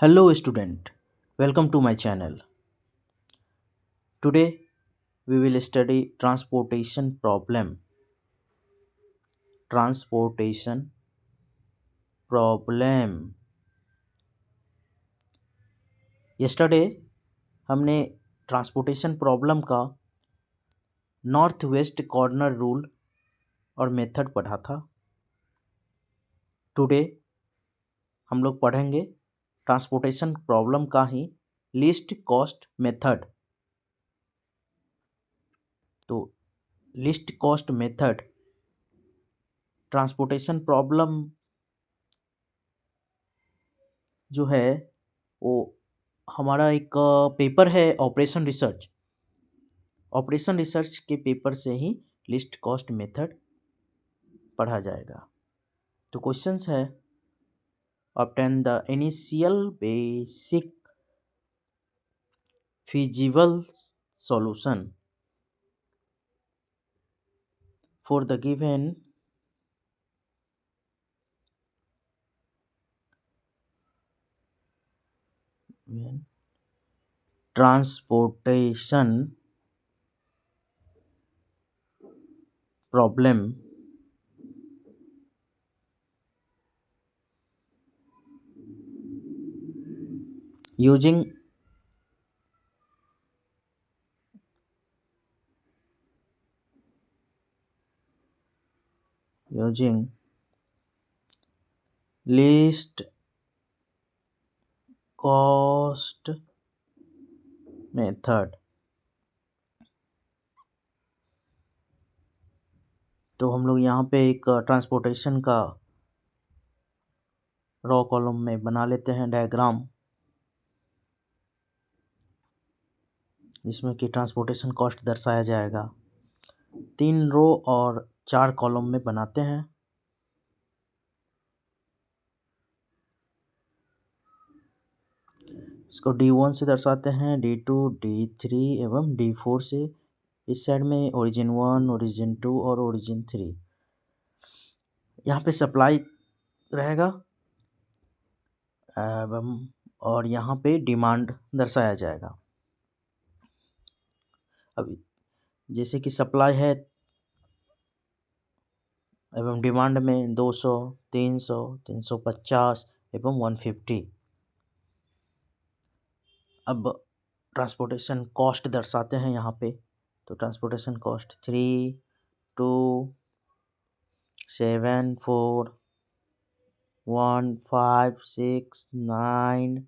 Hello student, welcome to my channel. Today we will study transportation problem. Transportation problem. Yesterday हमने transportation problem का north west corner rule और method पढ़ा था. Today हम लोग पढ़ेंगे ट्रांसपोर्टेशन प्रॉब्लम का ही लीस्ट कॉस्ट मेथड. तो least cost method transportation problem जो है वो हमारा एक पेपर है ऑपरेशन रिसर्च के पेपर से ही लिस्ट कॉस्ट मेथड पढ़ा जाएगा. तो क्वेश्चंस है obtain the initial basic feasible solution for the given transportation problem using least cost method. तो हम लोग यहाँ पे एक ट्रांसपोर्टेशन का रॉ कॉलम में बना लेते हैं डायग्राम, जिसमें कि ट्रांसपोर्टेशन कॉस्ट दर्शाया जाएगा. 3 रो और 4 कॉलम में बनाते हैं. इसको D1 से दर्शाते हैं, D2, D3 एवं D4 से. इस साइड में ओरिजिन 1, ओरिजिन 2 और ओरिजिन 3. यहाँ पे सप्लाई रहेगा एवं और यहाँ पे डिमांड दर्शाया जाएगा. अब जैसे कि सप्लाई है एवं डिमांड में 200, 300, 350 एवं 150. अब ट्रांसपोर्टेशन कॉस्ट दर्शाते हैं यहाँ पे. तो ट्रांसपोर्टेशन कॉस्ट 3, 2, 7, 4, 1, 5, 6, 9,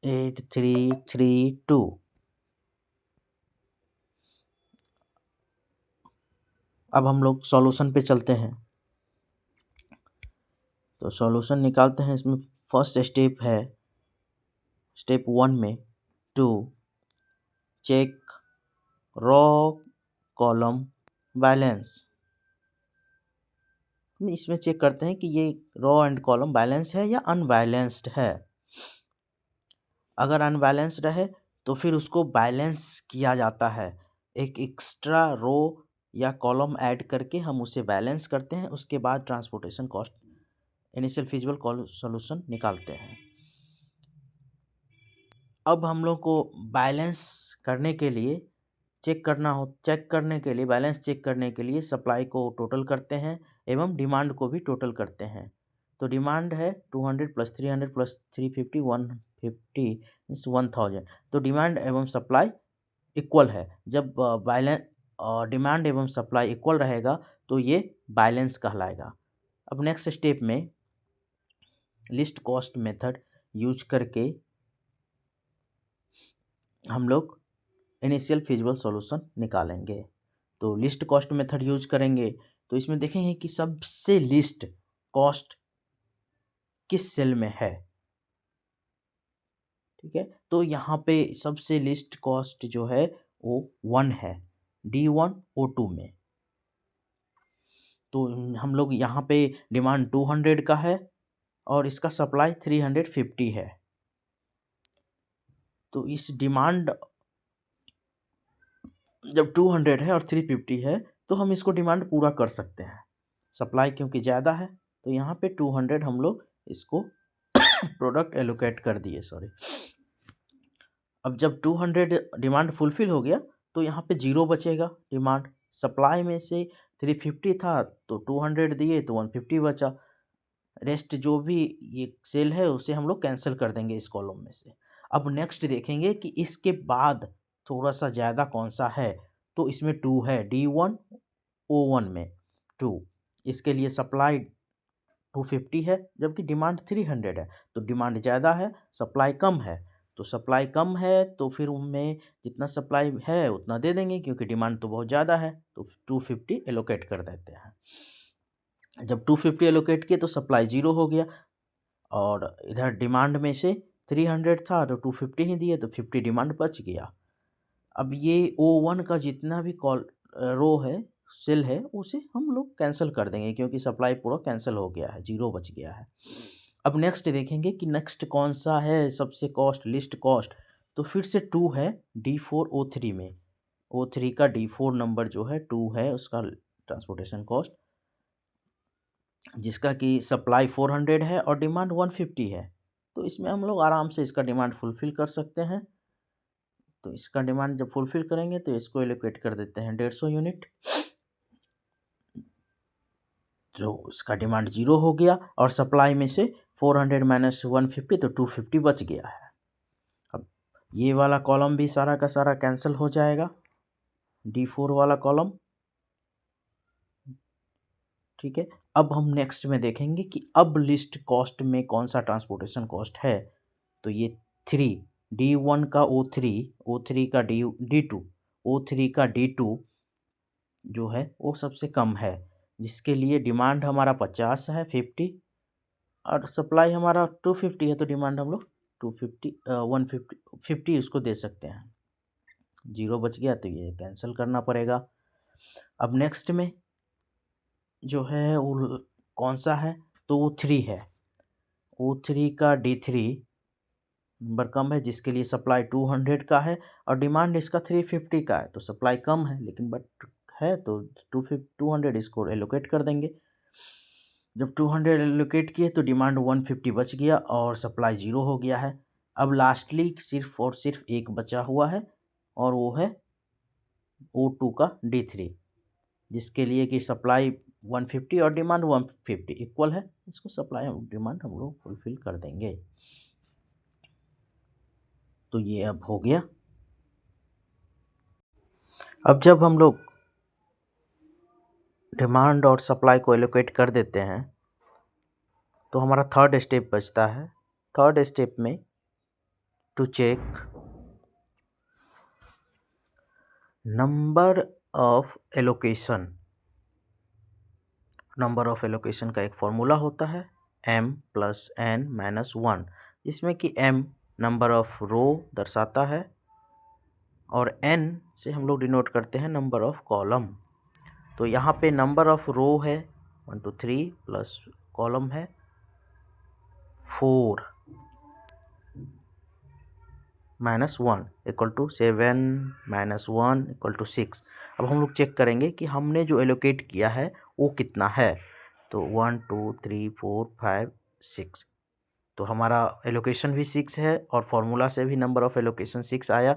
8, 3, 3, 2. अब हम लोग सॉल्यूशन पे चलते हैं. तो सॉल्यूशन निकालते हैं. इसमें फर्स्ट स्टेप है, स्टेप 1 में to check row column balance. इसमें चेक करते हैं कि ये रॉ एंड कॉलम बैलेंस है या अनबैलेंस्ड है. अगर अनबैलेंस्ड है तो फिर उसको बैलेंस किया जाता है. एक एक्स्ट्रा रो या कॉलम ऐड करके हम उसे बैलेंस करते हैं. उसके बाद transportation cost initial feasible solution निकालते हैं. अब हम लोग को बैलेंस करने के लिए चेक करने के लिए बैलेंस चेक करने के लिए सप्लाई को टोटल करते हैं एवं डिमांड को भी टोटल करते हैं. तो डिमांड है 200 प्लस 300 प्लस 350 150 मीन्स 1000. तो डिमांड एवं सप्लाई इक्वल है. जब बैलेंस डिमांड एवं सप्लाई इक्वल रहेगा तो ये बैलेंस कहलाएगा. अब नेक्स्ट स्टेप में लिस्ट कॉस्ट मेथड यूज करके हम लोग इनिशियल फिजिबल सॉल्यूशन निकालेंगे. तो लिस्ट कॉस्ट मेथड यूज करेंगे तो इसमें देखेंगे कि सबसे लिस्ट कॉस्ट किस सेल में है. ठीक है, तो यहाँ पे सबसे लिस्ट कॉस्ट जो है वो 1 है, D1 O2 में. तो हम लोग यहाँ पे डिमांड 200 का है और इसका सप्लाई 350 है. तो इस डिमांड जब 200 है और 350 है तो हम इसको डिमांड पूरा कर सकते हैं. सप्लाई क्योंकि ज़्यादा है तो यहाँ पे 200 हम लोग इसको प्रोडक्ट एलोकेट कर दिए, सॉरी। अब जब 200 डिमांड फुलफिल हो गया तो यहाँ पे 0 बचेगा डिमांड। सप्लाई में से 350 था तो 200 दिए तो 150 बचा। रेस्ट जो भी ये सेल है उसे हम लोग कैंसिल कर देंगे इस कॉलम में से। अब नेक्स्ट देखेंगे कि इसके बाद थोड़ा सा ज़्यादा कौन सा है, तो इसमें 2 है, D1 O1 में 2। इसके लिए सप्लाई 250 है जबकि डिमांड 300 है, तो डिमांड ज़्यादा है, सप्लाई कम है। तो सप्लाई कम है तो फिर उनमें जितना सप्लाई है उतना दे देंगे क्योंकि डिमांड तो बहुत ज़्यादा है, तो 250 एलोकेट कर देते हैं। जब 250 एलोकेट किए तो सप्लाई 0 हो गया और इधर डिमांड में से 300 था तो 250 ही दिए तो 50 डिमांड बच गया। अब ये O1 का जितना भी रो है, सेल है, उसे हम लोग कैंसिल कर देंगे क्योंकि सप्लाई पूरा कैंसिल हो गया है, 0 बच गया है। अब नेक्स्ट देखेंगे कि नेक्स्ट कौन सा है सबसे कॉस्ट, लिस्ट कॉस्ट। तो फिर से 2 है D4 O3 में। O3 का D4 नंबर जो है 2 है, उसका ट्रांसपोर्टेशन कॉस्ट, जिसका कि सप्लाई 400 है और डिमांड 150 है। तो इसमें हम लोग आराम से इसका डिमांड फुलफ़िल कर सकते हैं। तो इसका डिमांड जब फुलफ़िल करेंगे तो इसको एलोकेट कर देते हैं 150 यूनिट। तो इसका डिमांड 0 हो गया और सप्लाई में से 400 माइनस 150 तो 250 बच गया है। अब ये वाला कॉलम भी सारा का सारा कैंसिल हो जाएगा, D4 वाला कॉलम, ठीक है। अब हम नेक्स्ट में देखेंगे कि अब लिस्ट कॉस्ट में कौन सा ट्रांसपोर्टेशन कॉस्ट है। तो ये 3 D1 का O3, O3 का D2, O3 का D2 जो है वो सबसे कम है, जिसके लिए डिमांड हमारा 50 है, 50, और सप्लाई हमारा 250 है, तो डिमांड हम लोग 250 150 50 उसको दे सकते हैं। 0 बच गया तो ये कैंसिल करना पड़ेगा। अब नेक्स्ट में जो है वो कौन सा है, तो वो 3 है। O3 का D3 नंबर कम है, जिसके लिए सप्लाई 200 का है और डिमांड इसका 350 का है, तो सप्लाई कम है लेकिन बट है तो 200 इसको एलोकेट कर देंगे। जब 200 एलोकेट किए तो डिमांड 150 बच गया और सप्लाई 0 हो गया है। अब लास्टली सिर्फ और सिर्फ एक बचा हुआ है और वो है O2 का D3, जिसके लिए कि सप्लाई 150 और डिमांड 150 इक्वल है। इसको सप्लाई डिमांड हम लोग फुलफिल कर देंगे। तो ये अब हो गया। अब जब हम लोग डिमांड और सप्लाई को एलोकेट कर देते हैं तो हमारा थर्ड स्टेप बचता है। थर्ड स्टेप में to check number of allocation. Number of allocation का एक फॉर्मूला होता है m + n - 1, जिसमें कि m नंबर ऑफ रो दर्शाता है और n से हम लोग डिनोट करते हैं नंबर ऑफ कॉलम। तो यहाँ पे नंबर ऑफ रो है 1 2 3 प्लस कॉलम है 4 - 1 = 7 - 1 = 6। अब हम लोग चेक करेंगे कि हमने जो एलोकेट किया है वो कितना है। तो 1 2 3 4 5 6, तो हमारा एलोकेशन भी 6 है और फॉर्मूला से भी नंबर ऑफ एलोकेशन 6 आया,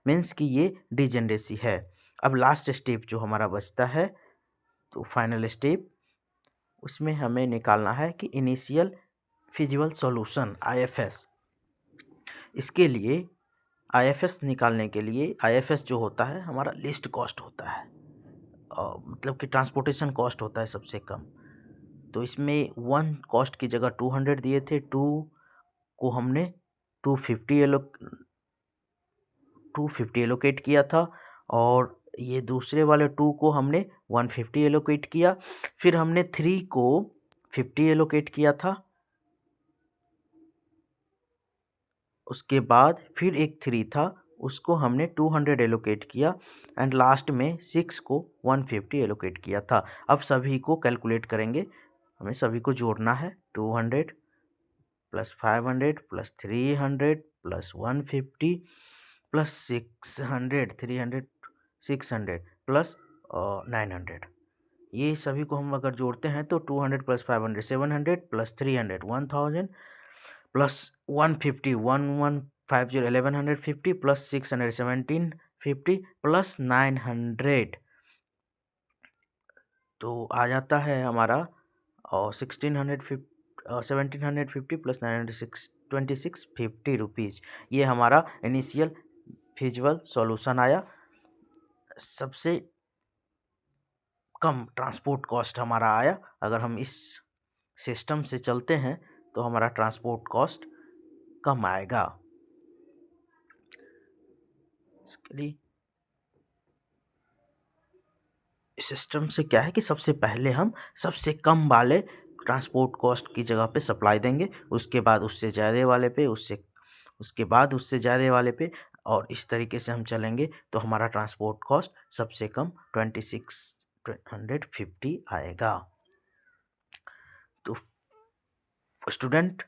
मीन्स कि ये डिजेनरेसी है। अब लास्ट स्टेप जो हमारा बचता है, तो फाइनल स्टेप, उसमें हमें निकालना है कि इनिशियल फिजिबल सॉल्यूशन IFS। इसके लिए IFS निकालने के लिए IFS जो होता है हमारा लिस्ट कॉस्ट होता है, मतलब कि ट्रांसपोर्टेशन कॉस्ट होता है सबसे कम। तो इसमें 1 कॉस्ट की जगह 200 दिए थे, 2 को हमने 250 एलोकेट किया था और ये दूसरे वाले 2 को हमने 150 एलोकेट किया। फिर हमने 3 को 50 एलोकेट किया था, उसके बाद फिर एक 3 था उसको हमने 200 एलोकेट किया एंड लास्ट में 6 को 150 एलोकेट किया था। अब सभी को कैलकुलेट करेंगे, हमें सभी को जोड़ना है। 200 + 500 + 300 + 150 + 600 300 600 + 900, ये सभी को हम अगर जोड़ते हैं तो 200 plus 500 700 plus 300 1000 plus 150 1150 1150 plus 600 1750 plus 900, तो आ जाता है हमारा 1750 प्लस 906 2650 रुपीज़। ये हमारा इनिशियल फिजिबल सॉल्यूशन आया। सबसे कम ट्रांसपोर्ट कॉस्ट हमारा आया। अगर हम इस सिस्टम से चलते हैं तो हमारा ट्रांसपोर्ट कॉस्ट कम आएगा। इसके लिए इस सिस्टम से क्या है कि सबसे पहले हम सबसे कम वाले ट्रांसपोर्ट कॉस्ट की जगह पे सप्लाई देंगे, उसके बाद उससे ज़्यादा वाले पे, उसके बाद उससे ज़्यादा वाले पे, और इस तरीके से हम चलेंगे तो हमारा ट्रांसपोर्ट कॉस्ट सबसे कम 2650 आएगा। तो स्टूडेंट,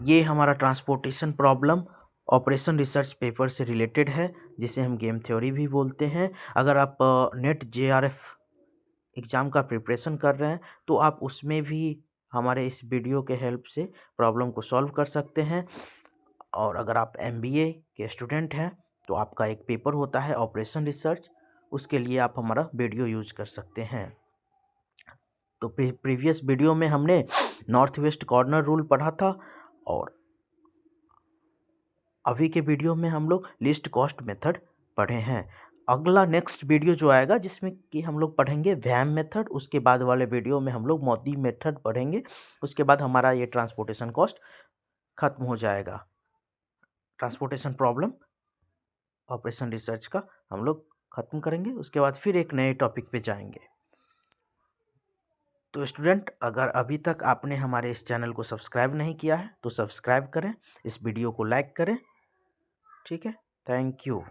ये हमारा transportation problem operation research paper से रिलेटेड है, जिसे हम गेम थ्योरी भी बोलते हैं। अगर आप नेट JRF एग्ज़ाम का प्रिपरेशन कर रहे हैं तो आप उसमें भी हमारे इस वीडियो के हेल्प से प्रॉब्लम को सॉल्व कर सकते हैं। और अगर आप MBA के स्टूडेंट हैं तो आपका एक पेपर होता है ऑपरेशन रिसर्च, उसके लिए आप हमारा वीडियो यूज कर सकते हैं। तो प्रीवियस वीडियो में हमने नॉर्थ वेस्ट कॉर्नर रूल पढ़ा था, और अभी के वीडियो में हम लोग लिस्ट कॉस्ट मेथड पढ़े हैं। अगला नेक्स्ट वीडियो जो आएगा जिसमें कि हम लोग पढ़ेंगे वैम मेथड, उसके बाद वाले वीडियो में हम लोग मोदी मेथड पढ़ेंगे। उसके बाद हमारा ये ट्रांसपोर्टेशन कॉस्ट खत्म हो जाएगा। ट्रांसपोर्टेशन प्रॉब्लम ऑपरेशन रिसर्च का हम लोग खत्म करेंगे, उसके बाद फिर एक नए टॉपिक पे जाएंगे। तो स्टूडेंट, अगर अभी तक आपने हमारे इस चैनल को सब्सक्राइब नहीं किया है तो सब्सक्राइब करें, इस वीडियो को लाइक करें। ठीक है, थैंक यू।